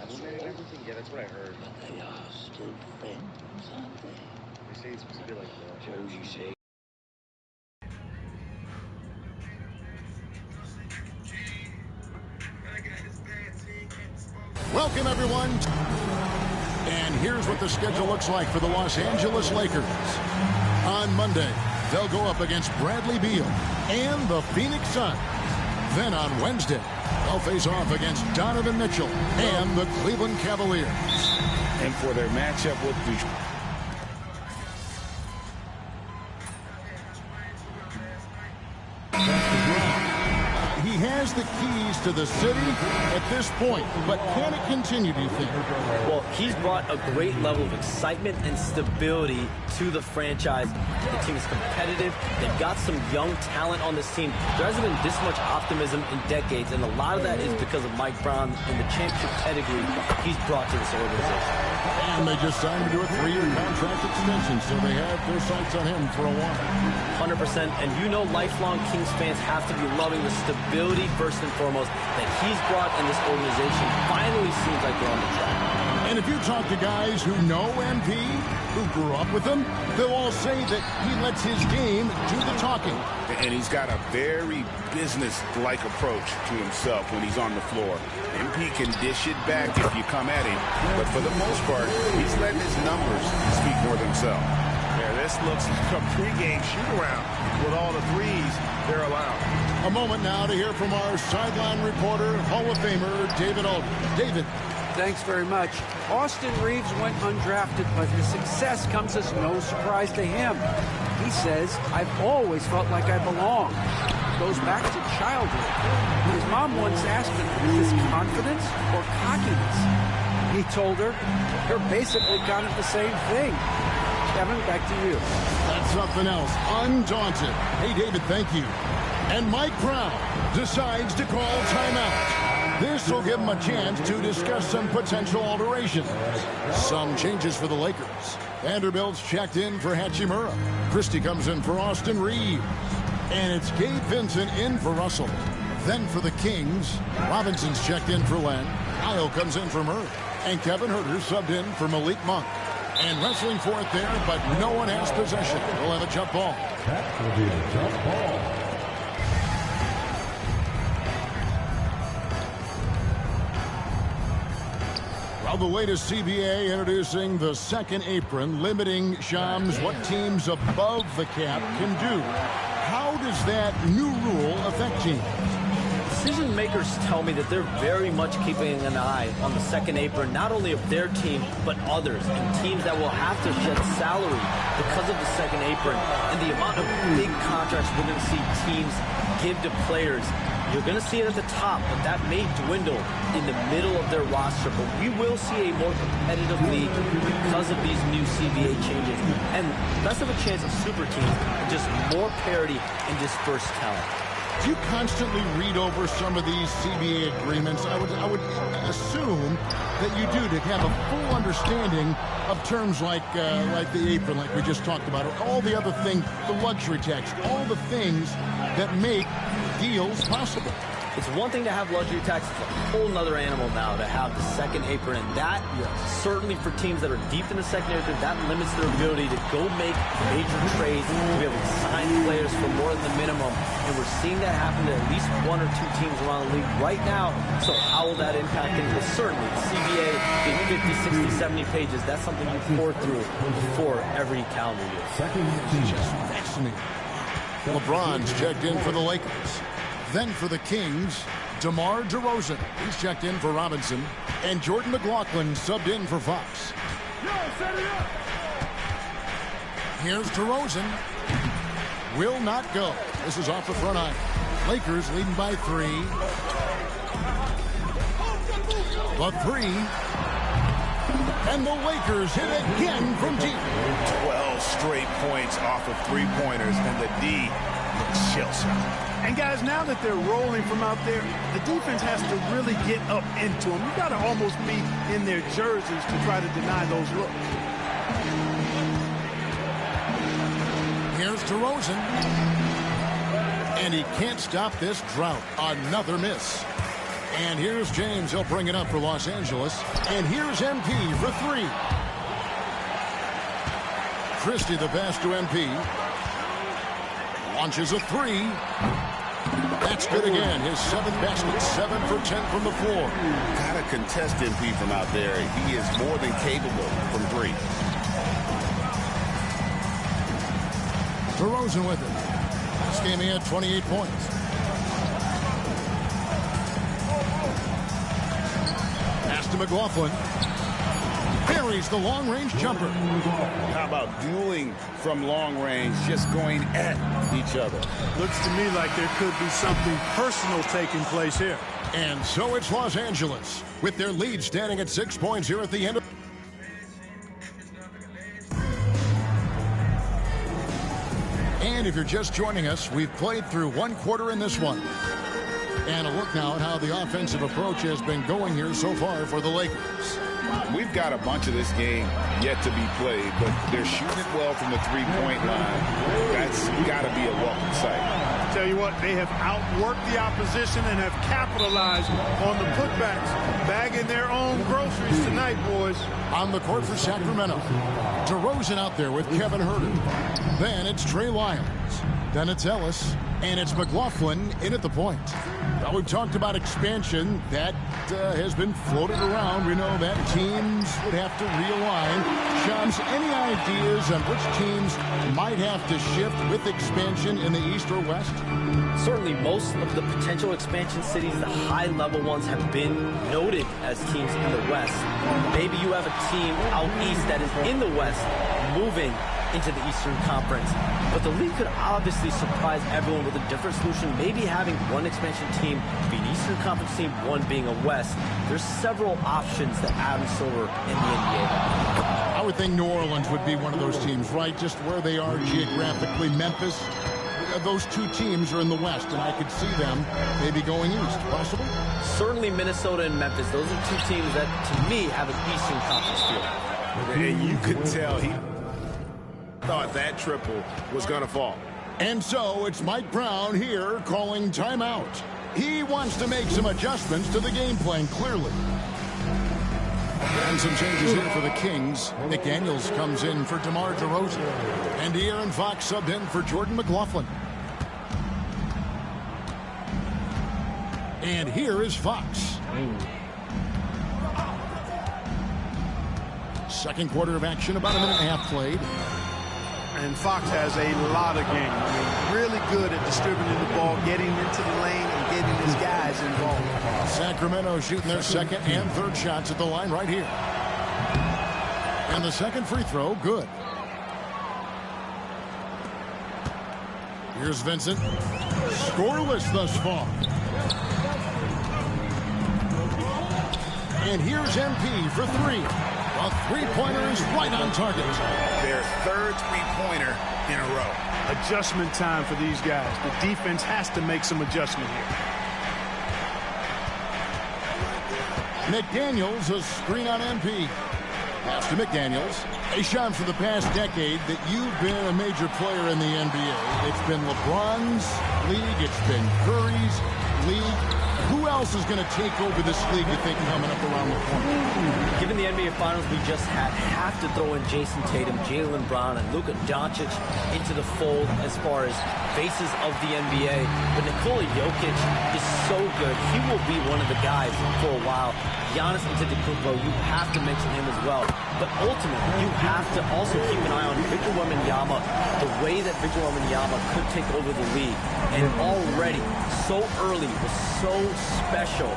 illuminated and everything? Yeah, that's what I heard. But they are still friends, aren't they? They say it's supposed to be like the Josie say. Welcome, everyone. And here's what the schedule looks like for the Los Angeles Lakers. On Monday, they'll go up against Bradley Beal and the Phoenix Suns. Then on Wednesday, they'll face off against Donovan Mitchell and the Cleveland Cavaliers. And for their matchup with the... He has the keys to the city at this point, but can it continue, do you think? Well, he's brought a great level of excitement and stability to the franchise. The team is competitive. They've got some young talent on this team. There hasn't been this much optimism in decades, and a lot of that is because of Mike Brown and the championship pedigree he's brought to this organization. And they just signed him to a 3-year contract extension, so they have their sights on him for a while. 100%, and you know lifelong Kings fans have to be loving the stability first and foremost that he's brought in this organization. Finally seems like they're on the track. And if you talk to guys who know MP, who grew up with him, they'll all say that he lets his game do the talking. And he's got a very business-like approach to himself when he's on the floor. MP can dish it back if you come at him, but for the most part, he's letting his numbers speak for themselves. Yeah, this looks like a pregame shoot-around with all the threes they're allowed. A moment now to hear from our sideline reporter, Hall of Famer David Aldridge. David. Thanks very much. Austin Reeves went undrafted, but his success comes as no surprise to him. He says, I've always felt like I belong. Goes back to childhood. His mom once asked him, is this confidence or cockiness? He told her, they're basically kind of the same thing. Kevin, back to you. That's something else. Undaunted. Hey, David, thank you. And Mike Brown decides to call timeout. This will give him a chance to discuss some potential alterations. Some changes for the Lakers. Vanderbilt's checked in for Hachimura. Christie comes in for Austin Reeves. And it's Gabe Vincent in for Russell. Then for the Kings, Robinson's checked in for Len. Kyle comes in for Murray. And Kevin Huerter subbed in for Malik Monk. And wrestling for it there, but no one has possession. We'll have a jump ball. That will be a jump ball. Well, the latest CBA introducing the second apron, limiting Shams what teams above the cap can do. How does that new rule affect teams? Decision makers tell me that they're very much keeping an eye on the second apron, not only of their team, but others, and teams that will have to shed salary because of the second apron and the amount of big contracts we're going to see teams give to players. You're going to see it at the top, but that may dwindle in the middle of their roster. But we will see a more competitive league because of these new CBA changes and less of a chance of super teams and just more parity and dispersed talent. Do you constantly read over some of these CBA agreements? I would assume that you do, to have a full understanding of terms like the apron, like we just talked about, or all the other things, the luxury tax, all the things that make deals possible. It's one thing to have luxury tax. It's a whole nother animal now to have the second apron, and that certainly for teams that are deep in the second apron, that limits their ability to go make major trades, to be able to sign players for more than the minimum, and we're seeing that happen to at least one or two teams around the league right now. So how will that impact things? Well, certainly the CBA being 50, 60, 70 pages, that's something you pour through before every calendar year. Just fascinating. LeBron's checked in for the Lakers. Then for the Kings, DeMar DeRozan. He's checked in for Robinson. And Jordan McLaughlin subbed in for Fox. Here's DeRozan. Will not go. This is off the front iron. Lakers leading by 3. The 3. And the Lakers hit again from deep. 12 straight points off of three-pointers, and the D looks shell-shocked. And guys, now that they're rolling from out there, the defense has to really get up into them. You got to almost be in their jerseys to try to deny those looks. Here's DeRozan. And he can't stop this drought. Another miss. And here's James. He'll bring it up for Los Angeles. And here's MP for three. Christie the pass to MP. Launches a three. That's good again. His 7th basket. 7 for 10 from the floor. Got to contest MP from out there. He is more than capable from three. DeRozan with it. This game he had 28 points. Pass to McLaughlin. Buries the long-range jumper. How about dueling from long range, just going at each other? Looks to me like there could be something personal taking place here. And so it's Los Angeles, with their lead standing at 6 points here at the end of... And if you're just joining us, we've played through 1 quarter in this one. And a look now at how the offensive approach has been going here so far for the Lakers. We've got a bunch of this game yet to be played, but they're shooting it well from the three-point line. That's got to be a welcome sight. Tell you what, they have outworked the opposition and have capitalized on the putbacks, bagging their own groceries tonight, boys. On the court for Sacramento, DeRozan out there with Kevin Huerter. Then it's Trey Lyons. Then it's Ellis. And it's McLaughlin in at the point. Now, we've talked about expansion. That has been floated around. We know that teams would have to realign. Shams, any ideas on which teams might have to shift with expansion in the East or West? Certainly, most of the potential expansion cities, the high-level ones, have been noted as teams in the West. Maybe you have a team out east that is in the West moving into the Eastern Conference. But the league could obviously surprise everyone with a different solution. Maybe having one expansion team be an Eastern Conference team, one being a West. There's several options that Adam Silver in the NBA have. I would think New Orleans would be one of those teams, right? Just where they are geographically. Memphis, those two teams are in the West, and I could see them maybe going east. Possible? Certainly Minnesota and Memphis. Those are two teams that, to me, have an Eastern Conference feel. And you could tell he thought that triple was going to fall. And so it's Mike Brown here calling timeout. He wants to make some adjustments to the game plan, clearly. And some changes here for the Kings. Nick Daniels comes in for DeMar DeRozan. And De'Aaron Fox subbed in for Jordan McLaughlin. And here is Fox. Second quarter of action, about a minute and a half played. And Fox has a lot of game. I mean, really good at distributing the ball, getting into the lane, and getting his guys involved. Sacramento shooting their second and third shots at the line right here. And the second free throw, good. Here's Vincent. Scoreless thus far. And here's MP for three. A three-pointer is right on target. Their third three-pointer in a row. Adjustment time for these guys. The defense has to make some adjustment here. McDaniels, a screen on MP. Pass to McDaniels. A shot for the past decade that you've been a major player in the NBA. It's been LeBron's league. It's been Curry's league. Who else is going to take over this league, you think, coming up around the corner? Given the NBA Finals we just had, have to throw in Jason Tatum, Jaylen Brown, and Luka Doncic into the fold as far as faces of the NBA. But Nikola Jokic is so good. He will be one of the guys for a while. Giannis Antetokounmpo, you have to mention him as well. But ultimately, you have to also keep an eye on Victor Wembanyama, the way that Victor Wembanyama could take over the league. And already, so early, was so special.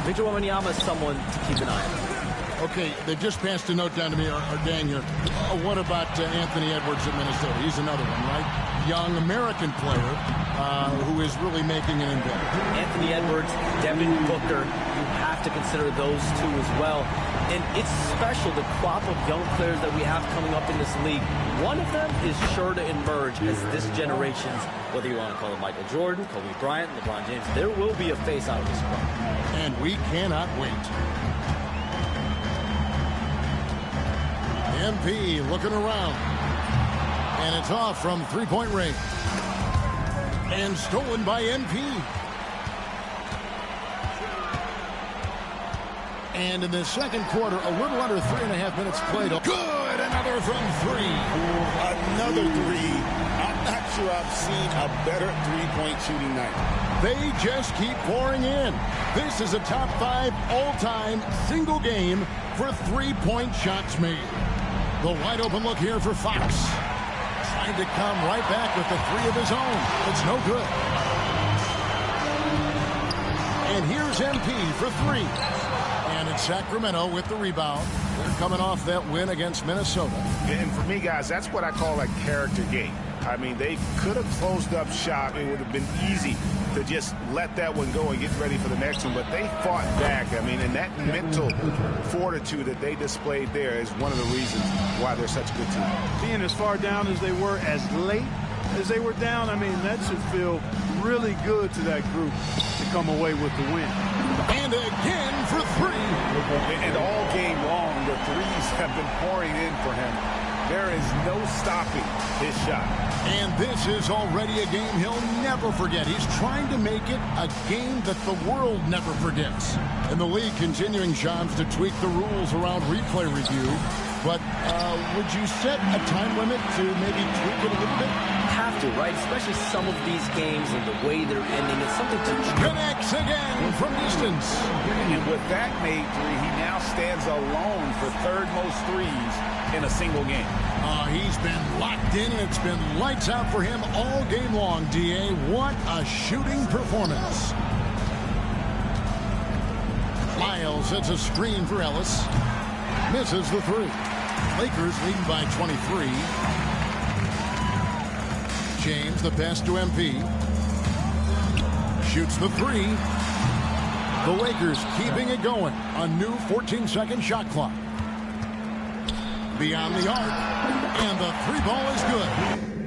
Victor Wembanyama is someone to keep an eye on. Okay, they just passed a note down to me, or Dan here. What about Anthony Edwards at Minnesota? He's another one, right? Young American player who is really making an impact. Anthony Edwards, Devin Booker, you have to consider those two as well. And it's special, the crop of young players that we have coming up in this league. One of them is sure to emerge as this generation's, whether you want to call it Michael Jordan, Kobe Bryant, LeBron James, there will be a face out of this crop. And we cannot wait. MP looking around. And it's off from three-point range. And stolen by MP. And in the second quarter, a little under 3.5 minutes played. Good, another from three. Another three. I'm not sure I've seen a better three-point shooting night. They just keep pouring in. This is a top 5 all-time single game for three-point shots made. The wide open look here for Fox. Trying to come right back with the three of his own. It's no good. And here's MP for three. And it's Sacramento with the rebound. They're coming off that win against Minnesota. And for me, guys, that's what I call a character game. I mean, they could have closed up shop. It would have been easy to just let that one go and get ready for the next one. But they fought back. I mean, and that mental fortitude that they displayed there is one of the reasons why they're such a good team. Being as far down as they were, as late as they were down, I mean, that should feel really good to that group to come away with the win. And again for three. And all game long, the threes have been pouring in for him. There is no stopping his shot. And this is already a game he'll never forget. He's trying to make it a game that the world never forgets. And the league continuing, Shams, to tweak the rules around replay review. But would you set a time limit to maybe tweak it a little bit? Have to, right? Especially some of these games and the way they're ending. It's something to... Connects again from distance. And with that made three, he now stands alone for third most threes in a single game. He's been locked in, and it's been lights out for him all game long, D.A. What a shooting performance. Lyles hits a screen for Ellis. Misses the three. Lakers leading by 23. James, the pass to MP. Shoots the three. The Lakers keeping it going. A new 14-second shot clock. Beyond the arc. And the three ball is good.